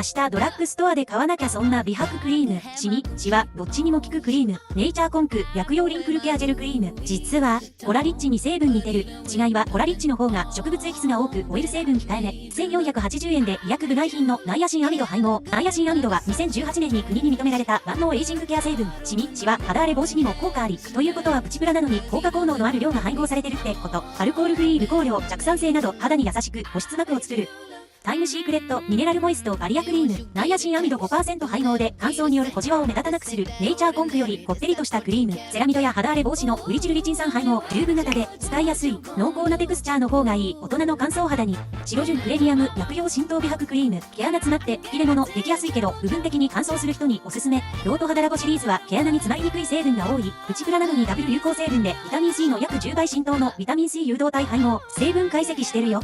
明日ドラッグストアで買わなきゃそんな美白クリーム、シミ、シワ、どっちにも効くクリーム、ネイチャーコンク、薬用リンクルケアジェルクリーム。実は、コラリッチに成分似てる。違いはコラリッチの方が植物エキスが多く、オイル成分控えめ。1480円で医薬部外品のナイアシンアミド配合。ナイアシンアミドは2018年に国に認められた万能エイジングケア成分。シミ、シワ、肌荒れ防止にも効果あり。ということはプチプラなのに効果効能のある量が配合されてるってこと。アルコールフリー、無香料、弱酸性など肌に優しく保湿膜を作る。タイムシークレットミネラルモイストバリアクリーム。ナイアシンアミド 5% 配合で乾燥による小じわを目立たなくする。ネイチャーコンクよりこってりとしたクリーム。セラミドや肌荒れ防止のグリチルリチン酸配合。チューブ型で使いやすい。濃厚なテクスチャーの方がいい。大人の乾燥肌に。白純プレミアム薬用浸透美白クリーム。毛穴詰まって入れ物できやすいけど部分的に乾燥する人におすすめ。ロート肌ラボシリーズは毛穴に詰まりにくい成分が多い。プチプラなのにダブル有効成分でビタミン C の約10倍浸透のビタミン C 誘導体配合。成分解析してるよ。